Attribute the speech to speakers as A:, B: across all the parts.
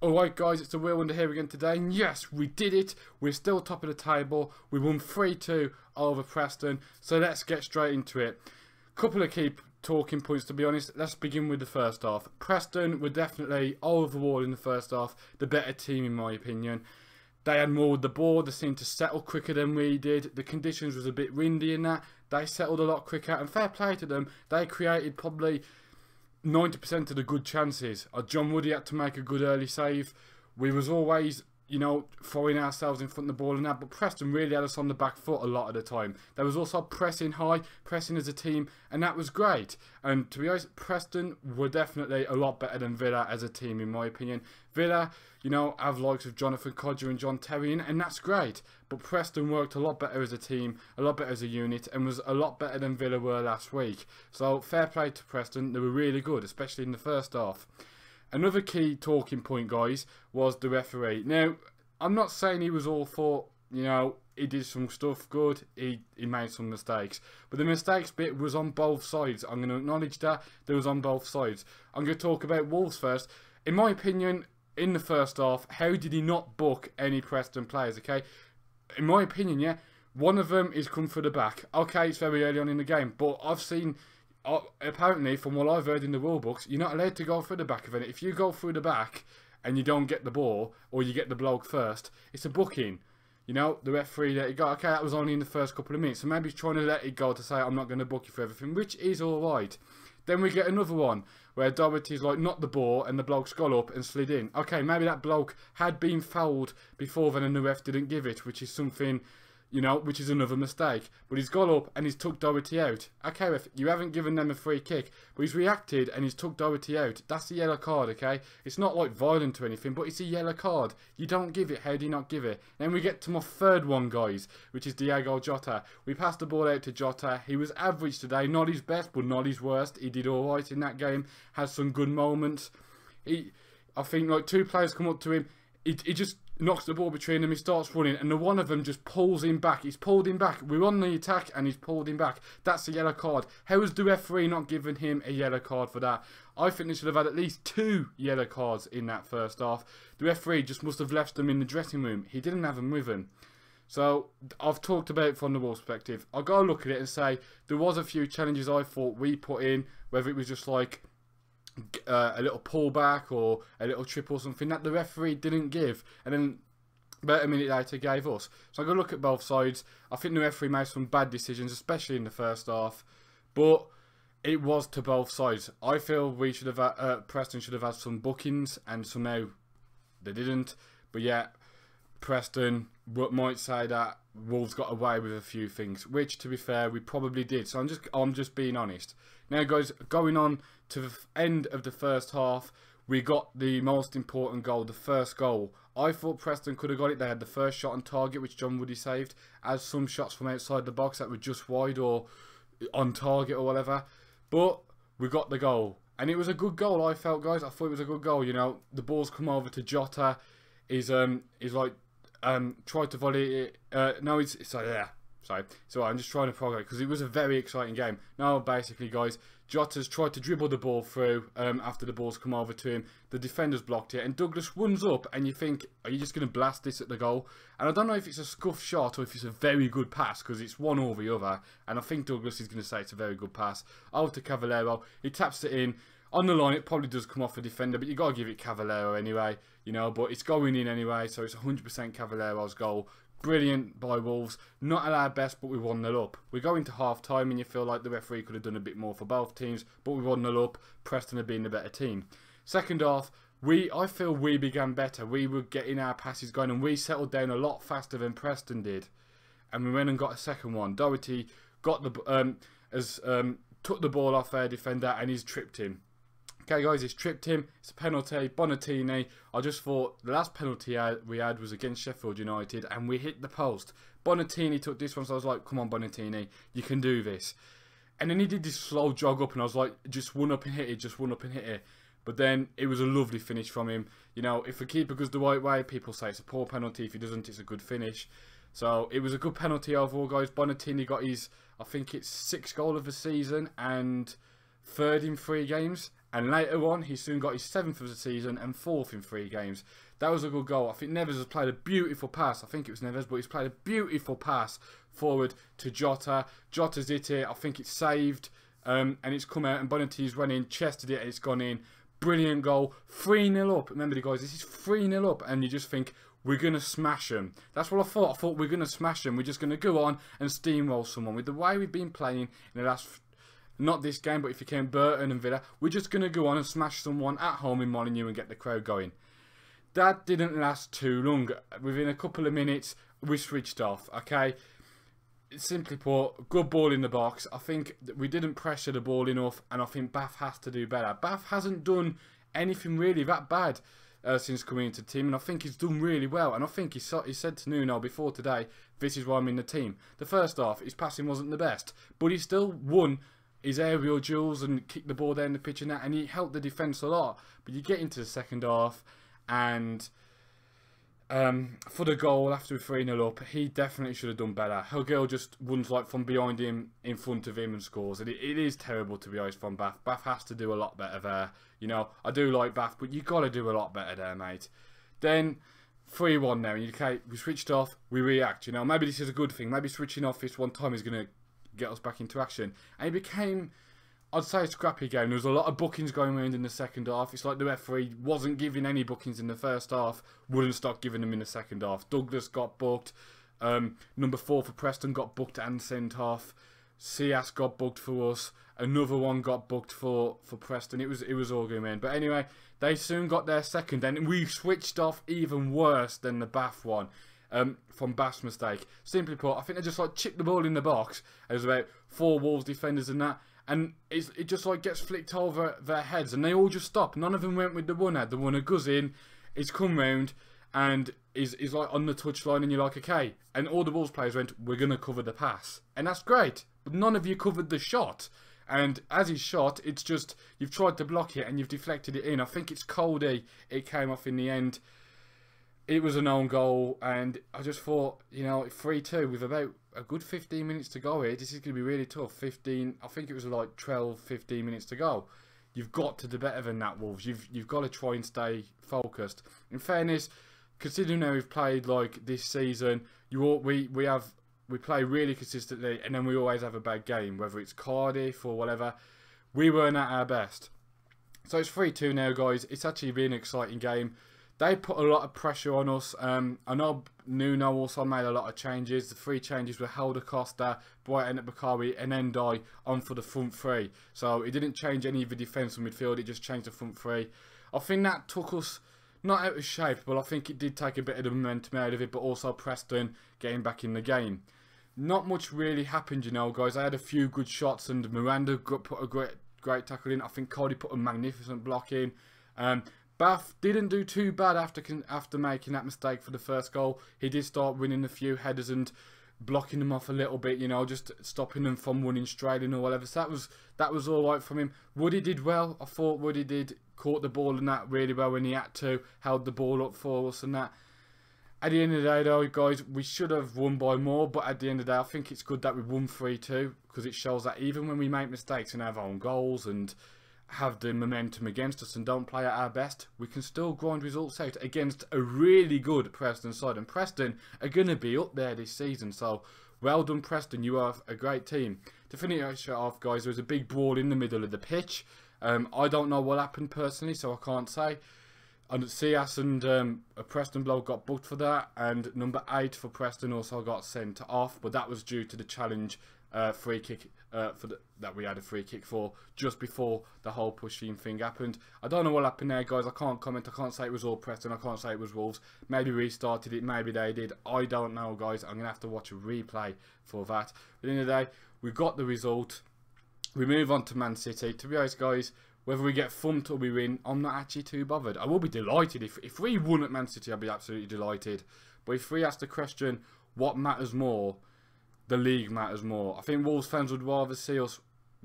A: Alright guys, it's the Real Wonder here again today, and yes, we did it. We're still top of the table. We won 3-2 over Preston, so let's get straight into it. Couple of key talking points, to be honest. Let's begin with the first half. Preston were definitely overall in the first half the better team in my opinion. They had more with the ball, they seemed to settle quicker than we did. The conditions was a bit windy in that. They settled a lot quicker, and fair play to them. They created probably 90% of the good chances. John Woody had to make a good early save. We was always, you know, throwing ourselves in front of the ball and that, but Preston really had us on the back foot a lot of the time. There was also pressing high, pressing as a team, and that was great. And to be honest, Preston were definitely a lot better than Villa as a team in my opinion. Villa, you know, have likes of Jonathan Codger and John Terry, and that's great. But Preston worked a lot better as a team, a lot better as a unit, and was a lot better than Villa were last week. So fair play to Preston, they were really good, especially in the first half. Another key talking point, guys, was the referee. Now, I'm not saying he was all for, you know, he did some stuff good, he made some mistakes. But the mistakes bit was on both sides. I'm going to acknowledge that there was on both sides. I'm going to talk about Wolves first. In my opinion, in the first half, how did he not book any Preston players, okay? In my opinion, yeah, one of them is come through the back. Okay, it's very early on in the game, but I've seen, apparently, from what I've heard in the rule books, you're not allowed to go through the back of it. If you go through the back and you don't get the ball, or you get the bloke first, it's a booking. You know, the referee let it go. Okay, that was only in the first couple of minutes, so maybe he's trying to let it go to say, I'm not going to book you for everything, which is alright. Then we get another one where Doherty's like knocked the ball and the bloke's got up and slid in. Okay, maybe that bloke had been fouled before then and the ref didn't give it, which is something, you know, which is another mistake. But he's got up and he's took Doherty out. Okay, ref, you haven't given them a free kick, but he's reacted and he's took Doherty out. That's a yellow card, okay? It's not like violent or anything, but it's a yellow card. You don't give it. How do you not give it? Then we get to my third one, guys, which is Diogo Jota. We passed the ball out to Jota. He was average today. Not his best, but not his worst. He did all right in that game. Had some good moments. I think like two players come up to him. He just knocks the ball between them, he starts running, and the one of them just pulls him back. He's pulled him back. We're on the attack and he's pulled him back. That's a yellow card. How is the referee not giving him a yellow card for that? I think they should have had at least 2 yellow cards in that first half. The referee just must have left them in the dressing room. He didn't have them with him. So I've talked about it from the Wolves perspective. I'll go look at it and say there was a few challenges I thought we put in, whether it was just like a little pullback or a little trip or something that the referee didn't give, and then about a minute later gave us. So I'm going to look at both sides. I think the referee made some bad decisions, especially in the first half, but it was to both sides. I feel we should have Preston should have had some bookings, and somehow they didn't. But yeah, Preston might say that Wolves got away with a few things, which to be fair we probably did. So I'm just being honest. Now guys, going on to the end of the first half, we got the most important goal, the first goal. I thought Preston could have got it. They had the first shot on target, which John Woody saved, as some shots from outside the box that were just wide or on target or whatever. But we got the goal, and it was a good goal. I felt, guys, I thought it was a good goal. You know, the ball's come over to Jota. He's like tried to volley it. No, it's like, yeah. Sorry, so I'm just trying to progress because it was a very exciting game. Now, basically, guys, Jota's tried to dribble the ball through after the ball's come over to him. The defender's blocked it, and Douglas runs up, and you think, are you just going to blast this at the goal? And I don't know if it's a scuff shot or if it's a very good pass, because it's one or the other. And I think Douglas is going to say it's a very good pass. Over to Cavallero, he taps it in. On the line, it probably does come off the defender, but you got to give it Cavallero anyway, you know. But it's going in anyway, so it's 100% Cavallero's goal. Brilliant by Wolves. Not at our best, but we 1-0 up. We go into half time and you feel like the referee could have done a bit more for both teams, but we 1-0 up. Preston had been the better team. Second half, I feel we began better. We were getting our passes going and we settled down a lot faster than Preston did. And we went and got a second one. Doherty got the took the ball off our defender and he's tripped him. Okay guys, he's tripped him, it's a penalty. Bonatini, I just thought the last penalty we had was against Sheffield United and we hit the post. Bonatini took this one, so I was like, come on Bonatini, you can do this. And then he did this slow jog up and I was like, just one up and hit it, just one up and hit it. But then it was a lovely finish from him. You know, if a keeper goes the right way, people say it's a poor penalty. If he doesn't, it's a good finish. So it was a good penalty overall, guys. Bonatini got his, I think it's 6th goal of the season and 3rd in 3 games. And later on, he soon got his 7th of the season and 4th in 3 games. That was a good goal. I think Neves has played a beautiful pass. I think it was Neves, but he's played a beautiful pass forward to Jota. Jota's hit it. I think it's saved. And it's come out, and Bonati's run in, chested it, and it's gone in. Brilliant goal. 3-0 up. Remember, guys, this is 3-0 up, and you just think, we're going to smash them. That's what I thought. I thought we're going to smash them. We're just going to go on and steamroll someone. With the way we've been playing in the last, not this game, but if you came Burton and Villa, we're just going to go on and smash someone at home in Molineux and get the crowd going. That didn't last too long. Within a couple of minutes, we switched off, okay? Simply put, good ball in the box. I think we didn't pressure the ball enough, and I think Bath has to do better. Bath hasn't done anything really that bad since coming into the team, and I think he's done really well. And I think he said to Nuno before today, this is why I'm in the team. The first half, his passing wasn't the best, but he still won his aerial duels and kicked the ball down the pitch and he helped the defence a lot. But you get into the second half, and for the goal after 3-0 up, he definitely should have done better. Hugel just runs like from behind him, in front of him, and scores. And it is terrible, to be honest, from Bath. Bath has to do a lot better there. You know, I do like Bath, but you got to do a lot better there, mate. Then 3-1 now, and okay, we switched off, we react. You know, maybe this is a good thing. Maybe switching off this one time is going to get us back into action. And it became, I'd say, a scrappy game. There was a lot of bookings going around in the second half. It's like the referee wasn't giving any bookings in the first half, wouldn't stop giving them in the second half. Douglas got booked. Number 4 for Preston got booked and sent off. Cias got booked for us. Another one got booked for Preston. It was all going in. But anyway, they soon got their second, and we switched off even worse than the Bath one. From Bath's mistake. Simply put, I think they just like chipped the ball in the box. There's about 4 Wolves defenders and that. And it just like gets flicked over their heads, and they all just stop. None of them went with the runner. The runner goes in, he's come round, and is like on the touchline, and you're like, okay. And all the Wolves players went, we're going to cover the pass. And that's great. But none of you covered the shot. And as he shot, it's just, you've tried to block it, and you've deflected it in. I think it's Cody. It came off in the end. It was an own goal, and I just thought, you know, 3-2 with about a good 15 minutes to go here. This is going to be really tough. 15, I think it was like 12, 15 minutes to go. You've got to do better than that, Wolves. You've got to try and stay focused. In fairness, considering how we've played like this season, we play really consistently, and then we always have a bad game, whether it's Cardiff or whatever. We weren't at our best. So it's 3-2 now, guys. It's actually been an exciting game. They put a lot of pressure on us. I know Nuno also made a lot of changes. The 3 changes were Helder Costa, Brighton at Bakari, and Endai on for the front 3. So it didn't change any of the defence or midfield, it just changed the front 3. I think that took us not out of shape, but I think it did take a bit of the momentum out of it, but also Preston getting back in the game. Not much really happened, you know, guys. I had a few good shots, and Miranda put a great tackle in. I think Cody put a magnificent block in. Bath didn't do too bad after making that mistake for the first goal. He did start winning a few headers and blocking them off a little bit, you know, just stopping them from running straight in or whatever. So that was all right from him. Woody did well. I thought Woody caught the ball and that really well when he had to, held the ball up for us and that. At the end of the day, though, guys, we should have won by more. But at the end of the day, I think it's good that we won 3-2, because it shows that even when we make mistakes and have our own goals and have the momentum against us and don't play at our best, we can still grind results out against a really good Preston side. And Preston are going to be up there this season, so well done, Preston. You are a great team. To finish it off, guys, there was a big brawl in the middle of the pitch. I don't know what happened personally, so I can't say. And Cias and a Preston bloke got booked for that, and number 8 for Preston also got sent off, but that was due to the challenge free kick that we had a free kick for just before the whole pushing thing happened. I don't know what happened there, guys. I can't comment. I can't say it was all Preston. I can't say it was Wolves. Maybe we started it. Maybe they did. I don't know, guys. I'm going to have to watch a replay for that. At the end of the day, we got the result. We move on to Man City. To be honest, guys, whether we get thumped or we win, I'm not actually too bothered. I will be delighted. If we won at Man City, I'd be absolutely delighted. But if we ask the question, what matters more, the league matters more. I think Wolves fans would rather see us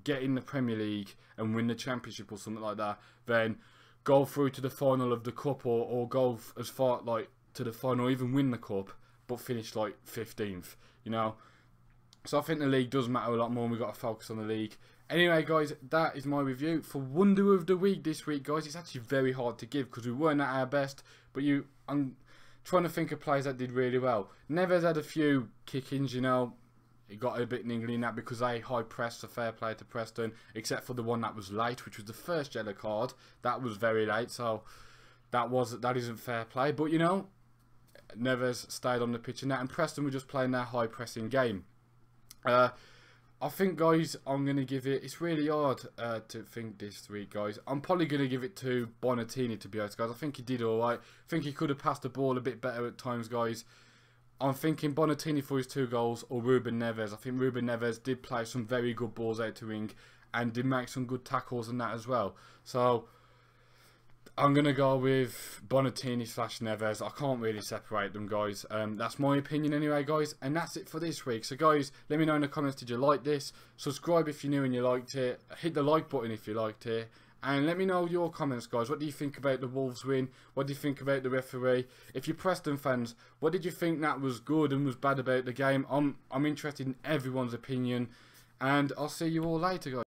A: get in the Premier League and win the Championship or something like that than go through to the final of the Cup or go as far like to the final or even win the Cup but finish like 15th, you know. So I think the league does matter a lot more, and we've got to focus on the league. Anyway, guys, that is my review for Wonder of the Week this week, guys. It's actually very hard to give because we weren't at our best, but I'm trying to think of players that did really well. Neves had a few kick-ins, you know. He got a bit niggly in that because they high pressed, a fair play to Preston, except for the one that was late, which was the first yellow card. That was very late, so that isn't fair play. But you know, Neves stayed on the pitch and that, and Preston were just playing their high pressing game. I think, guys, I'm going to give it... It's really hard to think this week, guys. I'm probably going to give it to Bonatini, to be honest, guys. I think he did alright. I think he could have passed the ball a bit better at times, guys. I'm thinking Bonatini for his 2 goals or Ruben Neves. I think Ruben Neves did play some very good balls out to wing and did make some good tackles and that as well. So I'm going to go with Bonatini / Neves. I can't really separate them, guys. That's my opinion anyway, guys. And that's it for this week. So, guys, let me know in the comments, did you like this? Subscribe if you're new and you liked it. Hit the like button if you liked it. And let me know your comments, guys. What do you think about the Wolves win? What do you think about the referee? If you're Preston fans, what did you think that was good and was bad about the game? I'm interested in everyone's opinion. And I'll see you all later, guys.